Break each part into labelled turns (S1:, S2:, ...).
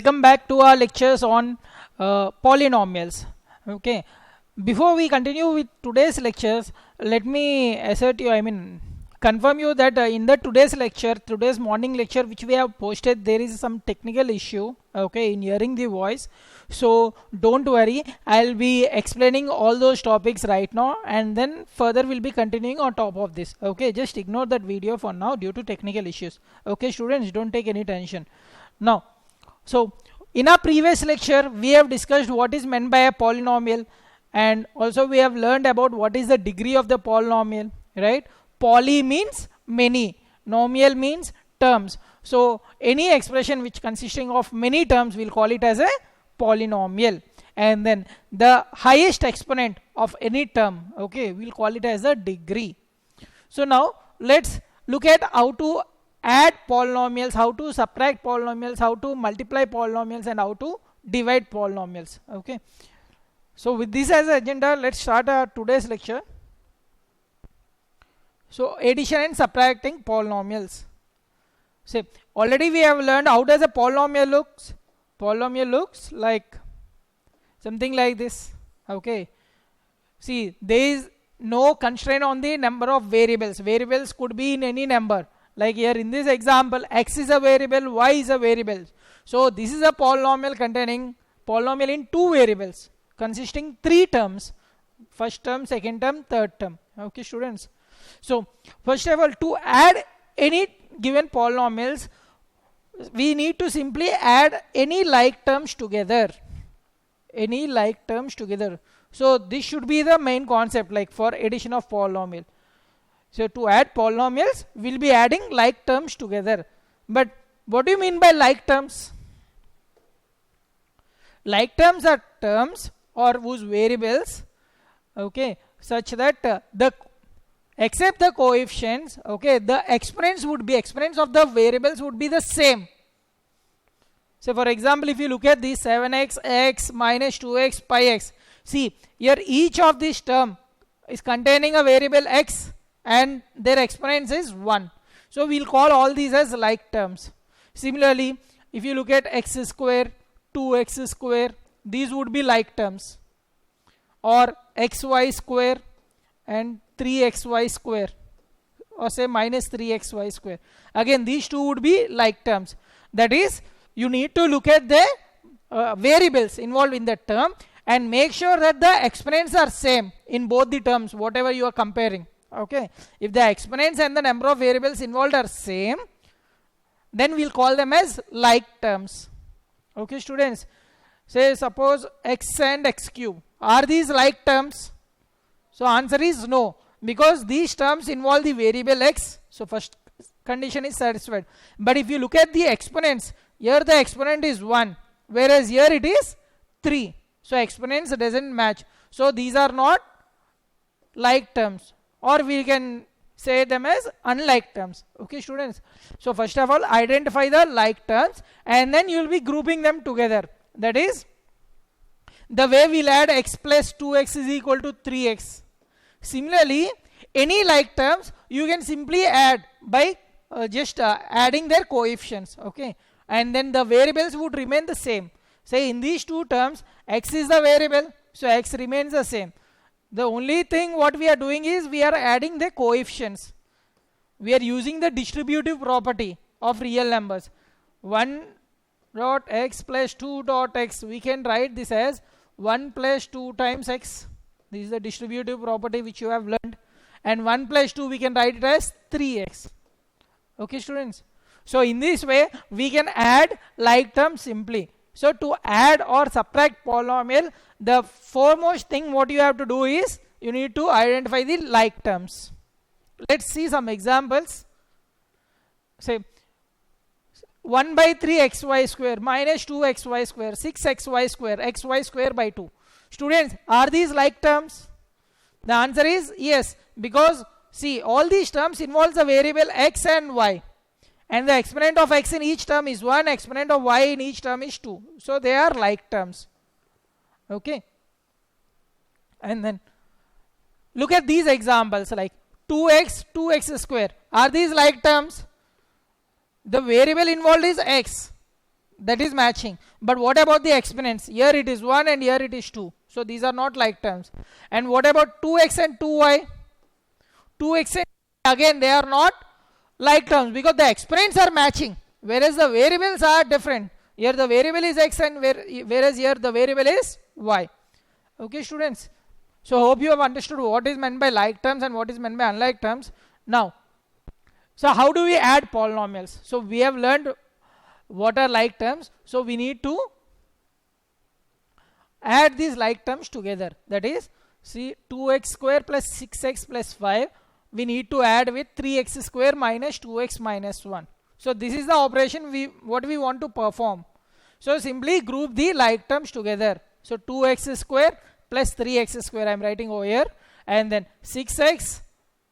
S1: Welcome back to our lectures on polynomials. Okay, before we continue with today's lectures, let me confirm you that in the today's morning lecture which we have posted, there is some technical issue, okay, in hearing the voice. So don't worry, I'll be explaining all those topics right now, and then further we'll be continuing on top of this. Okay, just ignore that video for now due to technical issues. Okay, students, don't take any tension. Now, so in our previous lecture, we have discussed what is meant by a polynomial, and also we have learned about what is the degree of the polynomial, right? Poly means many, nomial means terms. So any expression which consisting of many terms, we'll call it as a polynomial. And then the highest exponent of any term, okay, we'll call it as a degree. So now let's look at how to add polynomials, how to subtract polynomials, how to multiply polynomials, and how to divide polynomials. Okay, so with this as agenda, let's start our today's lecture. So addition and subtracting polynomials. So already we have learned how does a polynomial looks. Polynomial looks like something like this. Okay, see, there is no constraint on the number of variables. Variables could be in any number. Like here in this example, x is a variable, y is a variable. So this is a polynomial containing polynomial in two variables consisting three terms: first term, second term, third term. Okay, students. So first of all, to add any given polynomials, we need to simply add any like terms together. Any like terms together. So this should be the main concept, like for addition of polynomial. So to add polynomials, we'll be adding like terms together. But what do you mean by like terms? Like terms are terms or whose variables, okay, such that except the coefficients, okay, the exponents of the variables would be the same. So for example, if you look at this 7x, x minus 2x pi x, see here each of these term is containing a variable x and their exponents is 1. So we'll call all these as like terms. Similarly, if you look at x square, 2x square, these would be like terms. Or xy square and 3xy square, or say minus 3xy square. Again, these two would be like terms. That is, you need to look at the variables involved in that term and make sure that the exponents are same in both the terms, whatever you are comparing. Okay, if the exponents and the number of variables involved are same, then we'll call them as like terms. Okay, students, say suppose x and x cube, are these like terms? So answer is no, because these terms involve the variable x. So first condition is satisfied. But if you look at the exponents, here the exponent is 1, whereas here it is 3. So exponents doesn't match. So these are not like terms, or we can say them as unlike terms. Okay, students. So first of all, identify the like terms, and then you will be grouping them together. That is the way we'll add x plus 2x is equal to 3x. Similarly, any like terms you can simply add by just adding their coefficients. Okay, and then the variables would remain the same. Say in these two terms, x is the variable, so x remains the same. The only thing what we are doing is we are adding the coefficients. We are using the distributive property of real numbers. 1 dot x plus 2 dot x, we can write this as 1 plus 2 times x. This is the distributive property which you have learned. And 1 plus 2 we can write it as 3x. Okay, students. So in this way we can add like terms simply. So to add or subtract polynomial, the foremost thing what you have to do is you need to identify the like terms. Let's see some examples. Say 1 by 3 xy square minus 2 xy square, 6 xy square, xy square by 2. Students, are these like terms? The answer is yes, because see, all these terms involves a variable x and y, and the exponent of x in each term is 1, exponent of y in each term is 2. So they are like terms. Okay, and then look at these examples like 2x square. Are these like terms? The variable involved is x. that is matching. But what about the exponents? Here it is 1 and here it is 2. So these are not like terms. And what about 2x and 2y? 2x and again they are not like terms because the exponents are matching, whereas the variables are different. Here the variable is x and whereas here the variable is y. Okay students, so hope you have understood what is meant by like terms and what is meant by unlike terms. Now, so how do we add polynomials? So we have learned what are like terms. So we need to add these like terms together. That is, see, 2x square plus 6x plus 5 we need to add with 3x square minus 2x minus 1. So this is the operation what we want to perform. So simply group the like terms together. So 2x square plus 3x square I am writing over here, and then 6x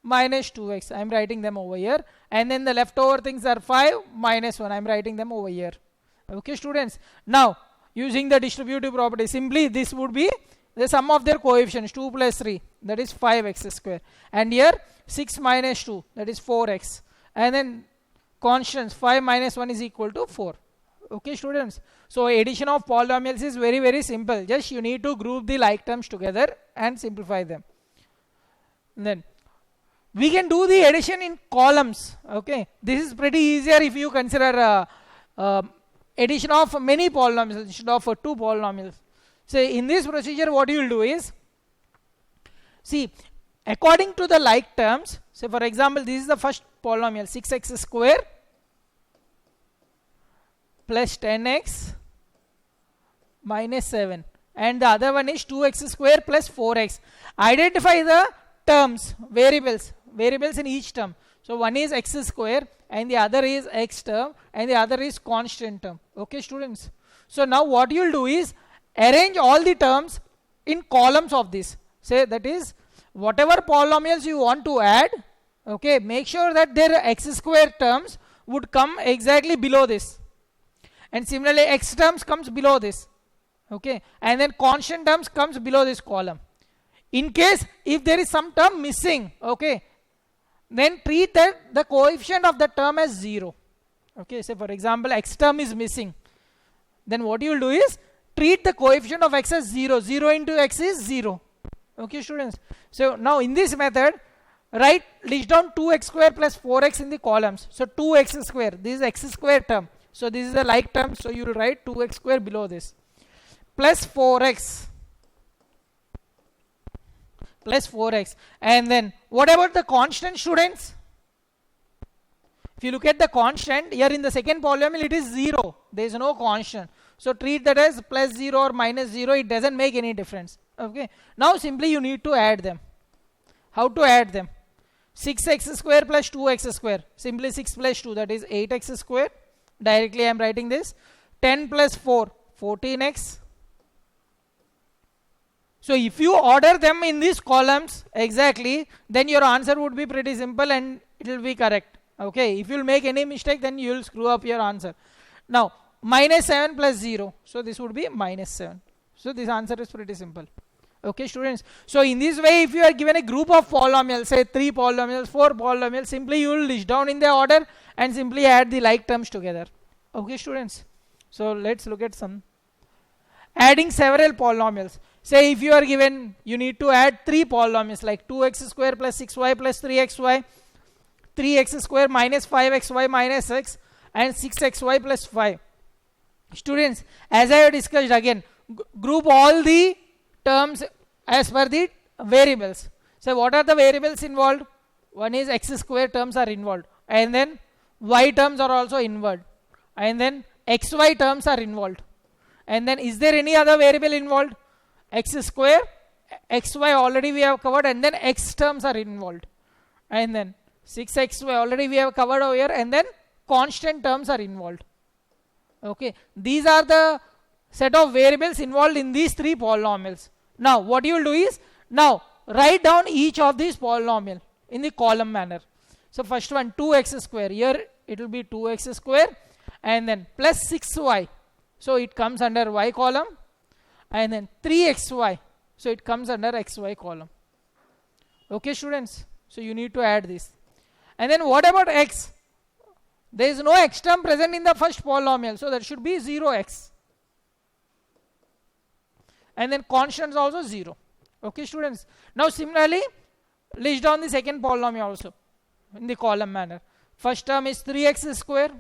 S1: minus 2x I am writing them over here, and then the leftover things are 5 minus 1 I am writing them over here. Okay students, now using the distributive property, simply this would be the sum of their coefficients, 2 plus 3, that is 5x square, and here 6 minus 2, that is 4x, and then constants 5 minus 1 is equal to 4. Okay students, so addition of polynomials is very simple. Just you need to group the like terms together and simplify them. Then we can do the addition in columns. Okay, this is pretty easier if you consider addition of many polynomials instead of 2 polynomials. So in this procedure what you will do is, see, according to the like terms, say for example this is the first polynomial, 6x square plus 10x minus 7, and the other one is 2x square plus 4x. Identify the terms, variables in each term. So one is x square and the other is x term and the other is constant term. Okay students, so now what you will do is arrange all the terms in columns of this. Say, that is, whatever polynomials you want to add, okay, make sure that their x square terms would come exactly below this, and similarly x terms comes below this, okay, and then constant terms comes below this column. In case if there is some term missing, okay, then treat that the coefficient of the term as 0. Okay, say for example x term is missing, then what you will do is treat the coefficient of x as 0. 0 into x is 0. Okay students, so now in this method, list down 2x square plus 4x in the columns. So 2x square, this is x square term, so this is a like term, so you will write 2x square below this, plus 4x, and then what about the constant students? If you look at the constant, here in the second polynomial it is 0, there is no constant, so treat that as plus 0 or minus 0, it doesn't make any difference. Okay, now simply you need to add them. How to add them? 6x square plus 2x square, simply 6 plus 2, that is 8x square, directly I am writing this. 10 plus 4, 14x. So if you order them in these columns exactly, then your answer would be pretty simple and it will be correct. Okay, if you will make any mistake, then you will screw up your answer. Now minus 7 plus 0, so this would be minus 7. So this answer is pretty simple. Okay students, so in this way, if you are given a group of polynomials, say 3 polynomials, 4 polynomials, simply you will list down in the order and simply add the like terms together. Okay students, so let's look at some adding several polynomials. Say if you are given, you need to add 3 polynomials like 2x square plus 6y plus 3xy, 3x square minus 5xy minus x, and 6xy plus 5. Students, as I have discussed again, group all the terms as per the variables. So what are the variables involved? One is x square terms are involved, and then y terms are also involved, and then xy terms are involved, and then is there any other variable involved? X square, xy already we have covered, and then x terms are involved, and then 6xy already we have covered over here, and then constant terms are involved. Okay, these are the set of variables involved in these 3 polynomials. Now what you will do is, now write down each of these polynomial in the column manner. So first one, 2x square, here it will be 2x square, and then plus 6y, so it comes under y column, and then 3xy, so it comes under xy column. Okay students, so you need to add this. And then what about x? There is no x term present in the first polynomial, so that should be 0x. And then constants also 0. Okay, students. Now similarly, list down the second polynomial also in the column manner. First term is 3x square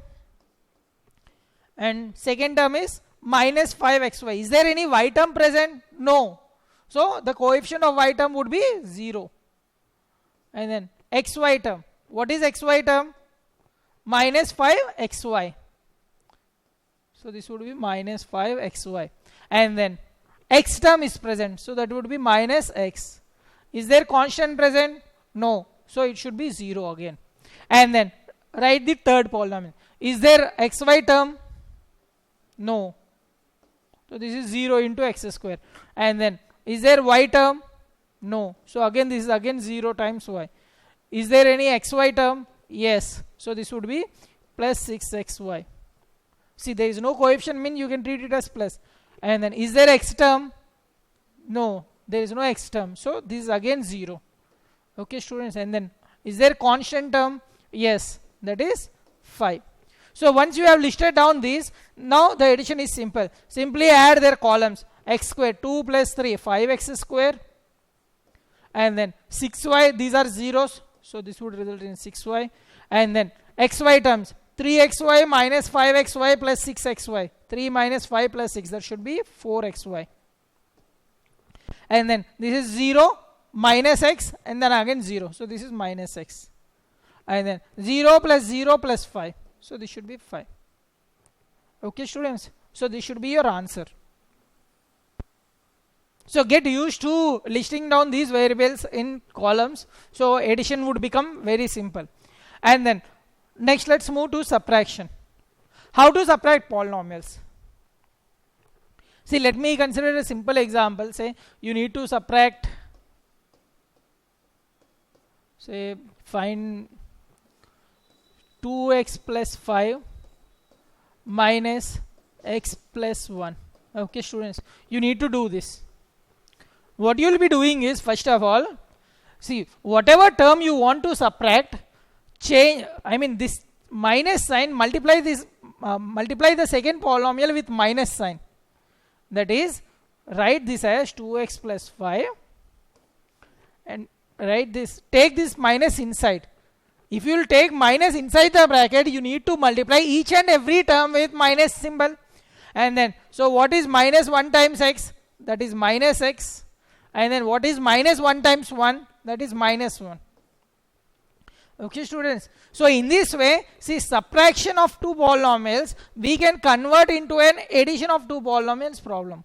S1: and second term is minus 5xy. Is there any y term present? No. So the coefficient of y term would be 0. And then xy term. What is xy term? Minus 5xy. So this would be minus 5xy. And then x term is present. So that would be minus x. Is there constant present? No. So it should be 0 again. And then write the third polynomial. Is there xy term? No. So this is 0 into x square. And then is there y term? No. So again this is again 0 times y. Is there any xy term? Yes. So this would be plus 6xy. See, there is no coefficient, mean you can treat it as plus. And then is there x term? No. There is no x term. So this is again 0. Okay, students. And then is there constant term? Yes. That is 5. So once you have listed down these, now the addition is simple. Simply add their columns. X square 2 plus 3 5x square, and then 6y, these are zeros, so this would result in 6y, and then xy terms 3xy minus 5xy plus 6xy, 3 minus 5 plus 6, that should be 4xy, and then this is 0 minus x and then again 0, so this is minus x, and then 0 plus 5, so this should be 5. Okay, students, so this should be your answer. So get used to listing down these variables in columns, so addition would become very simple. And then next let's move to subtraction. How to subtract polynomials? See, let me consider a simple example. Say you need to subtract, say find 2x plus 5 minus x plus 1. Okay, students, you need to do this. What you will be doing is, first of all, see, whatever term you want to subtract, change, this minus sign, multiply this, multiply the second polynomial with minus sign. That is, write this as 2x plus 5 and write this, take this minus inside. If you will take minus inside the bracket, you need to multiply each and every term with minus symbol. And then, so what is minus 1 times x? That is minus x. And then what is minus 1 times 1? That is minus 1. Okay, students. So in this way, see, subtraction of two polynomials, we can convert into an addition of two polynomials problem.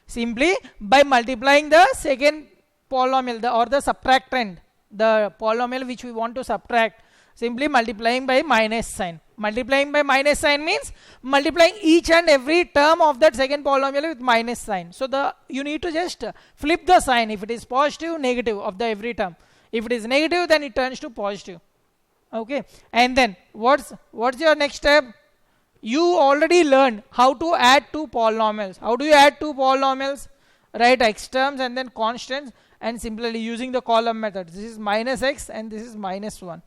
S1: Simply by multiplying the second polynomial or the subtractant, the polynomial which we want to subtract, simply multiplying by minus sign. Multiplying by minus sign means multiplying each and every term of that second polynomial with minus sign. So you need to just flip the sign. If it is positive, negative of the every term. If it is negative, then it turns to positive. Okay. And then what's your next step? You already learned how to add two polynomials. How do you add two polynomials? Write x terms and then constants, and simply using the column method. This is minus x and this is minus 1.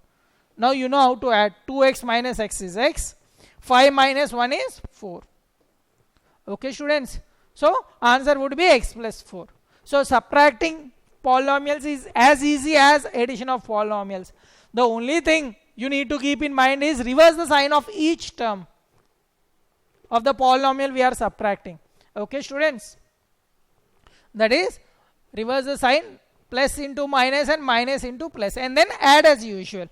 S1: Now you know how to add. 2x minus x is x. 5 minus 1 is 4. Okay, students. So answer would be x plus 4. So subtracting polynomials is as easy as addition of polynomials. The only thing you need to keep in mind is reverse the sign of each term of the polynomial we are subtracting. Okay, students. That is, reverse the sign, plus into minus and minus into plus, and then add as usual.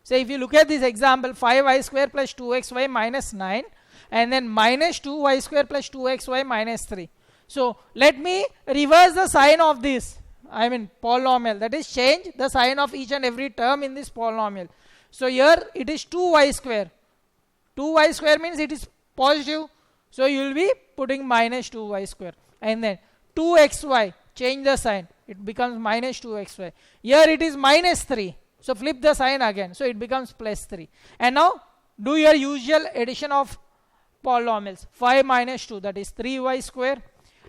S1: So if you look at this example, 5y square plus 2xy minus 9, and then minus 2y square plus 2xy minus 3. So let me reverse the sign of this, polynomial, that is change the sign of each and every term in this polynomial. So here it is 2y square. 2y square means it is positive, so you will be putting minus 2y square. And then 2xy, change the sign, it becomes minus 2xy. Here it is minus 3. So flip the sign again, so it becomes plus 3. And now do your usual addition of polynomials. 5 minus 2, that is 3y square,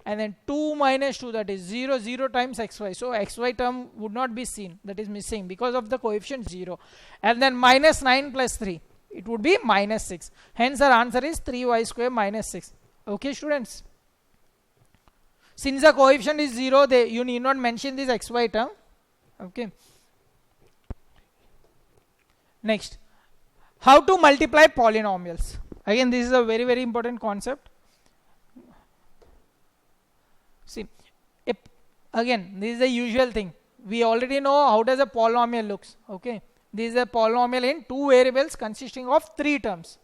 S1: and then 2 minus 2, that is 0, 0 times xy. So xy term would not be seen, that is missing because of the coefficient 0. And then minus 9 plus 3, it would be minus 6. Hence our answer is 3y square minus 6. Okay, students. Since the coefficient is 0, you need not mention this xy term. Okay. Next, how to multiply polynomials. Again, this is a very, very important concept. See, again, this is the usual thing. We already know how does a polynomial looks. Okay, this is a polynomial in two variables consisting of three terms.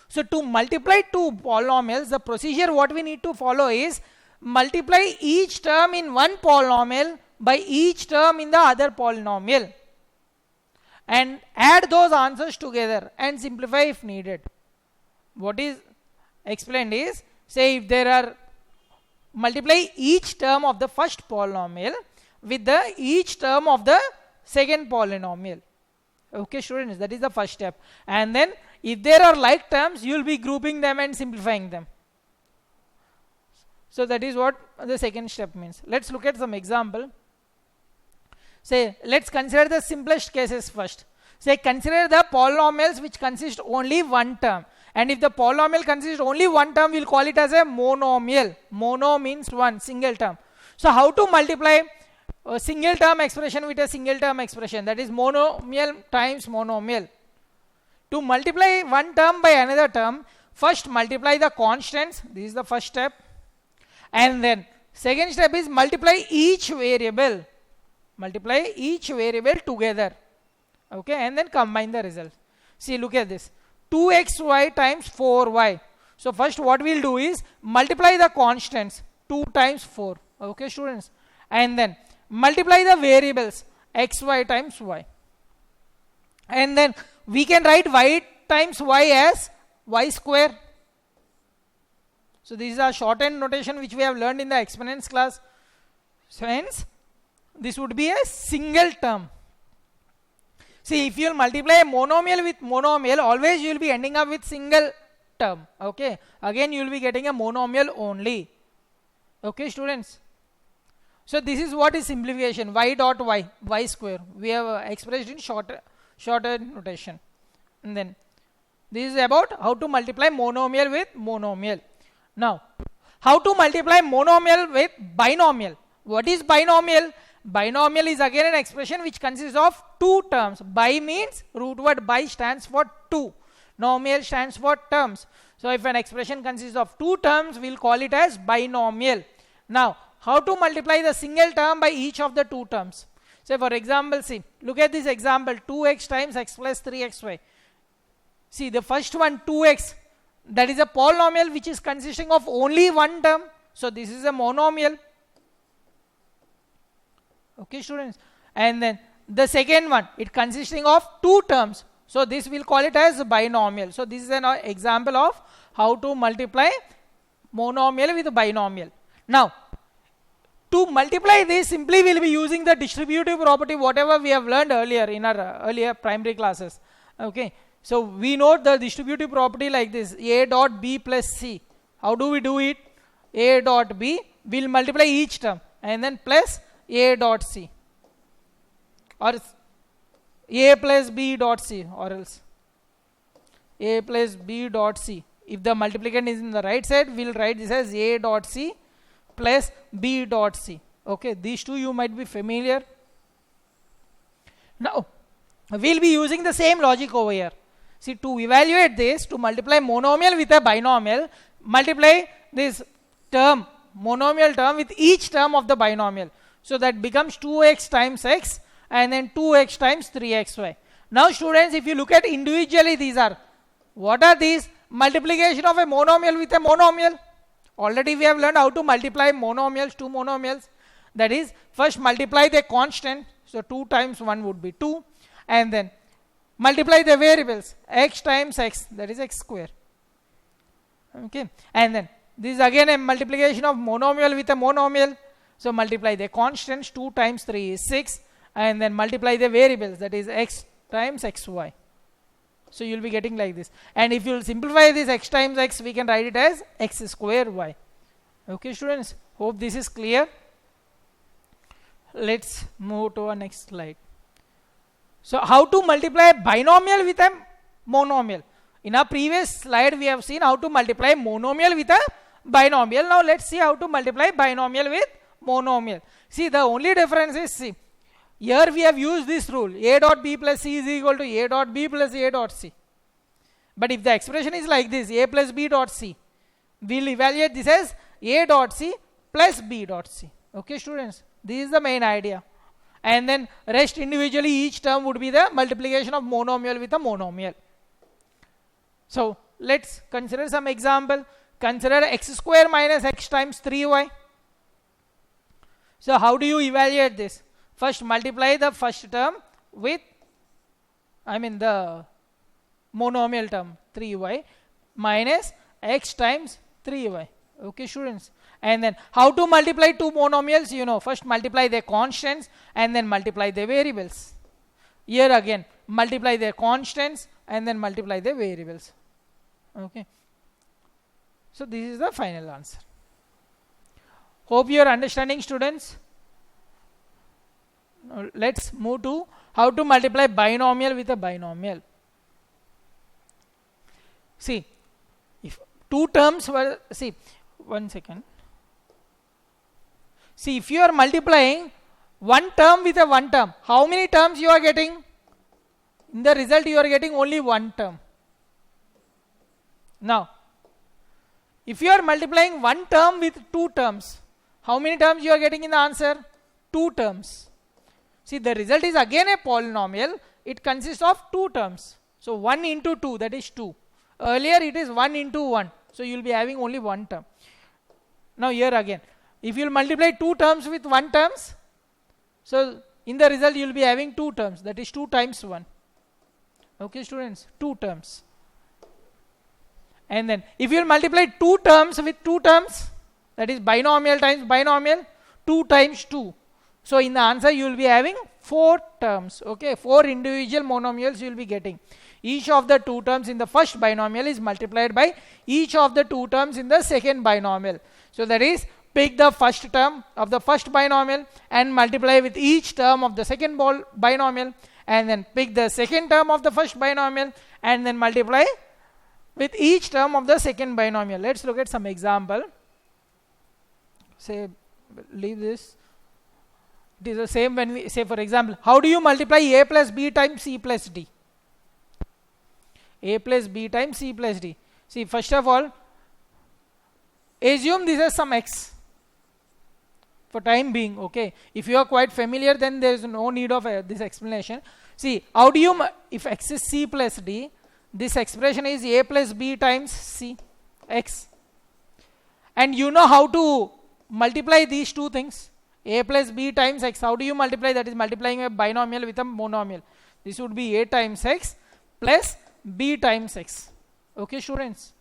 S1: So to multiply two polynomials, the procedure what we need to follow is multiply each term in one polynomial by each term in the other polynomial, and add those answers together and simplify if needed. What is explained is, say if there are, multiply each term of the first polynomial with the each term of the second polynomial. Okay, students, that is the first step. And then if there are like terms, you will be grouping them and simplifying them. So that is what the second step means. Let's look at some example. Say, let's consider the simplest cases first. Say, consider the polynomials which consist only one term. And if the polynomial consists only one term, we'll call it as a monomial. Mono means one, single term. So how to multiply a single term expression with a single term expression? That is monomial times monomial. To multiply one term by another term, first multiply the constants. This is the first step. And then second step is multiply each variable. Multiply each variable together. Okay, and then combine the result. See, look at this. 2xy times 4y. So first what we'll do is multiply the constants. 2 times 4. Okay, students. And then multiply the variables xy times y. And then we can write y times y as y square. So this is a shortened notation which we have learned in the exponents class. So hence this would be a single term. See, if you will multiply a monomial with monomial, always you will be ending up with single term. Okay, again you will be getting a monomial only. Okay, students. So this is what is simplification. Y dot y, y square. We have expressed in shorter notation. And then this is about how to multiply monomial with monomial. Now, how to multiply monomial with binomial? What is binomial? Binomial is again an expression which consists of two terms. Bi means root word bi stands for two. Nomial stands for terms. So if an expression consists of two terms, we'll call it as binomial. Now, how to multiply the single term by each of the two terms? Say for example, see, look at this example, 2x times x plus 3xy. See, the first one, 2x, that is a polynomial which is consisting of only one term. So this is a monomial. Okay, students. And then the second one, it consisting of two terms. So this we'll call it as binomial. So this is an example of how to multiply monomial with binomial. Now, to multiply this, simply we'll be using the distributive property, whatever we have learned earlier in our earlier primary classes. Okay. So we know the distributive property like this, a dot b plus c. How do we do it? A dot b, we'll multiply each term and then plus a dot c, or a plus b dot c, or else a plus b dot c. If the multiplicand is in the right side, we'll write this as a dot c plus b dot c. Okay, these two you might be familiar. Now we'll be using the same logic over here. See, to evaluate this, to multiply monomial with a binomial, multiply this term, monomial term, with each term of the binomial. So that becomes 2x times x and then 2x times 3xy. Now students, if you look at individually, these are, what are these? Multiplication of a monomial with a monomial. Already we have learned how to multiply monomials, two monomials. That is, first multiply the constant. So 2 times 1 would be 2. And then multiply the variables, x times x, that is x square. Okay. And then this is again a multiplication of monomial with a monomial. So multiply the constants, 2 times 3 is 6. And then multiply the variables, that is x times xy. So you will be getting like this. And if you will simplify this x times x, we can write it as x square y. Okay, students, hope this is clear. Let's move to our next slide. So how to multiply binomial with a monomial. In our previous slide we have seen how to multiply monomial with a binomial. Now let's see how to multiply binomial with monomial. See, the only difference is, see, here we have used this rule, a dot b plus c is equal to a dot b plus a dot c. But if the expression is like this, a plus b dot c, we will evaluate this as a dot c plus b dot c. Okay, students, this is the main idea. And then rest individually, each term would be the multiplication of monomial with a monomial. So let's consider some example. Consider x square minus x times 3y. So how do you evaluate this? First multiply the first term with, the monomial term 3y minus x times 3y. Okay, students. And then how to multiply two monomials? You know, first multiply their constants and then multiply their variables. Here again, multiply their constants and then multiply their variables. Okay. So this is the final answer. Hope you are understanding, students. Now let's move to how to multiply binomial with a binomial. See, if two terms were, see, one second. See, if you are multiplying one term with a one term, how many terms you are getting? In the result you are getting only one term. Now, if you are multiplying one term with two terms, how many terms you are getting in the answer? Two terms. See, the result is again a polynomial. It consists of two terms. So 1 into 2, that is 2. Earlier it is 1 into 1. So you will be having only one term. Now here again, if you will multiply two terms with one terms, so in the result you will be having two terms. That is 2 times 1. Okay, students, two terms. And then if you will multiply two terms with two terms, that is binomial times binomial, 2 times 2. So in the answer you will be having 4 terms. Okay, 4 individual monomials you will be getting. Each of the two terms in the first binomial is multiplied by each of the two terms in the second binomial. So that is, pick the first term of the first binomial and multiply with each term of the second binomial, and then pick the second term of the first binomial and then multiply with each term of the second binomial. Let's look at some example. Say, leave this. It is the same when we say, for example, how do you multiply a plus b times c plus d? A plus b times c plus d. See, first of all, assume this is some x for time being. Okay, if you are quite familiar, then there is no need of this explanation. See, how do you, if x is c plus d, this expression is a plus b times c x, and you know how to multiply these two things, a plus b times x. How do you multiply? That is multiplying a binomial with a monomial. This would be a times x plus b times x. Okay, students.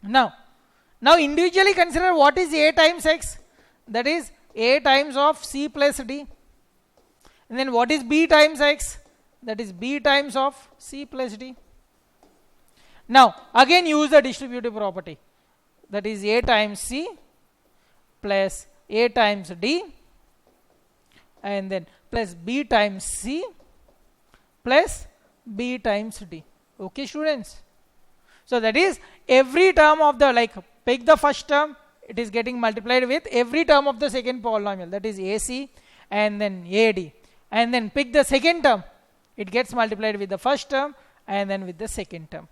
S1: Now individually consider what is a times x. That is a times of c plus d. And then what is b times x? That is b times of c plus d. Now again use the distributive property. That is a times c plus a times d, and then plus b times c plus b times d. Okay, students. So that is, every term of the, like, pick the first term, it is getting multiplied with every term of the second polynomial, that is ac and then ad, and then pick the second term, it gets multiplied with the first term and then with the second term.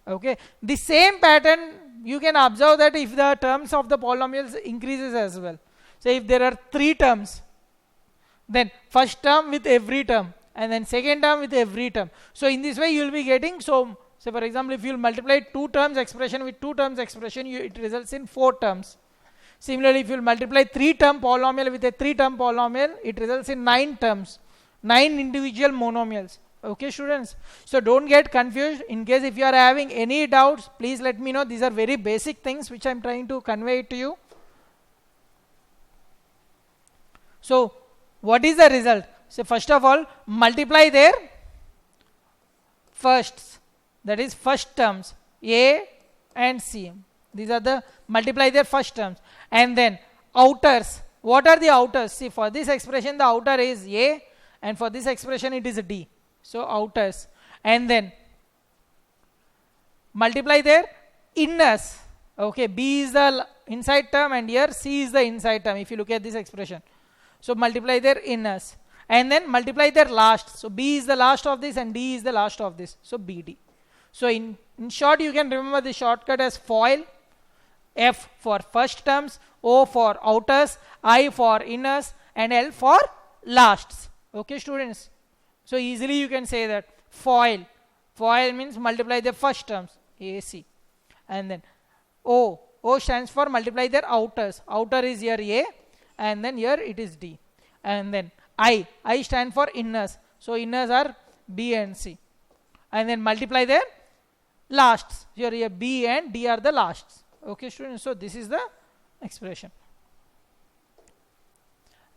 S1: Okay, the same pattern you can observe that if the terms of the polynomials increases as well. So if there are 3 terms, then first term with every term and then second term with every term. So in this way you will be getting, so say for example, if you will multiply 2 terms expression with 2 terms expression, it results in 4 terms. Similarly, if you will multiply 3 term polynomial with a 3 term polynomial, it results in 9 terms, 9 individual monomials. Okay, students. So don't get confused. In case if you are having any doubts, please let me know. These are very basic things which I am trying to convey to you. So what is the result? So first of all, multiply their firsts, that is first terms a and c. These are the, multiply their first terms, and then outers. What are the outers? See, for this expression the outer is a, and for this expression it is d. So outers, and then multiply their inners. Okay, b is the inside term and here c is the inside term if you look at this expression. So multiply their inners and then multiply their last. So b is the last of this and d is the last of this. So bd. So in short, you can remember the shortcut as FOIL. F for first terms, O for outers, I for inners, and L for lasts. Okay, students. So easily you can say that FOIL. FOIL means multiply the first terms, AC. And then O. O stands for multiply their outers. Outer is here A, and then here it is D. And then I. I stand for inners. So inners are B and C. And then multiply their lasts. Here B and D are the lasts. Okay, students. So this is the expression.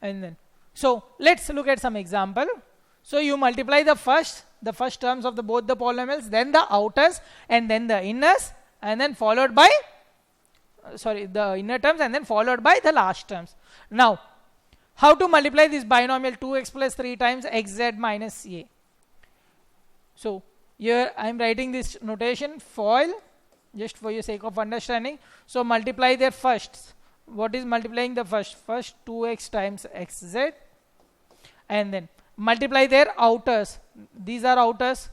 S1: And then, so let's look at some example. So you multiply the first terms of both the polynomials, then the outers, and then the inners, and then followed by the inner terms, and then followed by the last terms. Now, how to multiply this binomial 2x plus 3 times xz minus a? So here I am writing this notation FOIL just for your sake of understanding. So multiply their firsts. What is multiplying the first? First 2x times xz, and then multiply their outers. These are outers,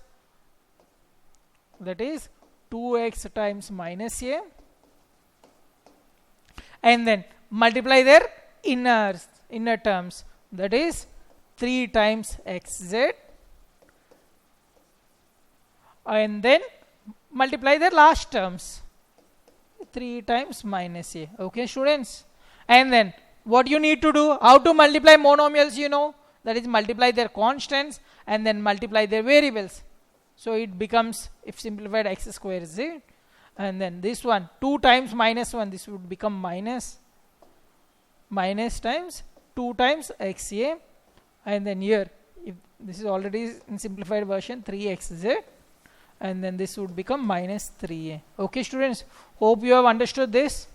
S1: that is 2x times minus a, and then multiply their inner terms, that is 3 times xz, and then multiply their last terms, 3 times minus a. Okay, students. And then what you need to do, how to multiply monomials, you know, that is multiply their constants and then multiply their variables. So it becomes, if simplified, x square z, and then this one 2 times minus 1, this would become minus times 2 times xa, and then here if this is already in simplified version 3xz, and then this would become minus 3a. Okay, students, hope you have understood this.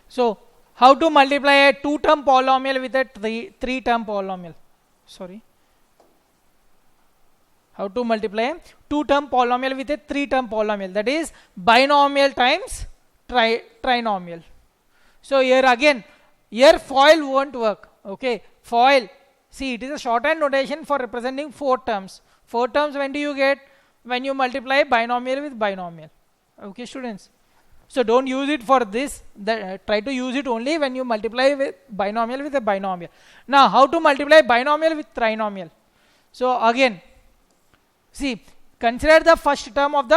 S1: So how to multiply a 2-term polynomial with a 3-term polynomial? Sorry. How to multiply a 2-term polynomial with a 3-term polynomial, that is binomial times trinomial. So here again, here FOIL won't work. Okay, FOIL, see, it is a shorthand notation for representing 4 terms. 4 terms when do you get? When you multiply binomial with binomial. Okay, students. So don't use it for this. Try to use it only when you multiply with binomial with a binomial. Now, how to multiply binomial with trinomial? So again, see, consider the first term of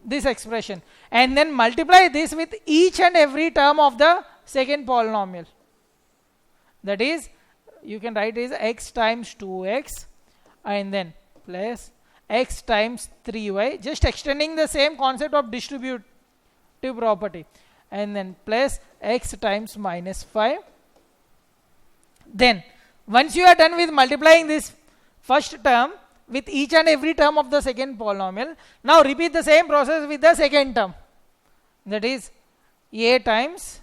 S1: this expression and then multiply this with each and every term of the second polynomial. That is, you can write it as x times 2x and then plus x times 3y, just extending the same concept of distributive property, and then plus x times minus 5. Then once you are done with multiplying this first term with each and every term of the second polynomial, now repeat the same process with the second term, that is a times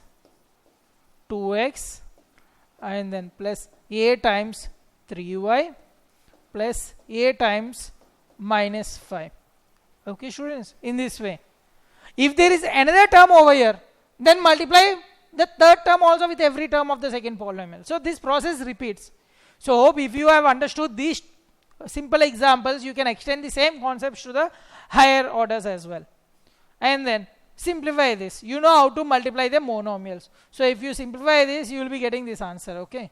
S1: 2x and then plus a times 3y plus a times minus 5. Okay, students, in this way. If there is another term over here, then multiply the third term also with every term of the second polynomial. So this process repeats. So hope if you have understood these simple examples, you can extend the same concepts to the higher orders as well. And then simplify this. You know how to multiply the monomials. So if you simplify this, you will be getting this answer. Okay.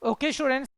S1: Okay, students.